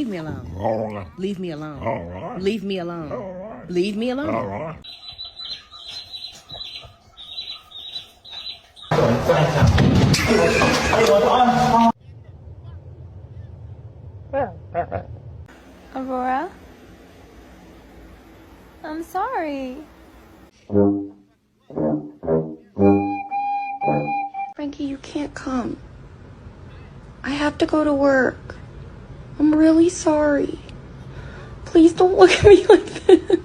Leave me alone. All right. Leave me alone. All right. Leave me alone. All right. Leave me alone. All right. ，Aurora, I'm sorry. Frankie, you can't come. I have to go to work. I'm really sorry. Please don't look at me like this.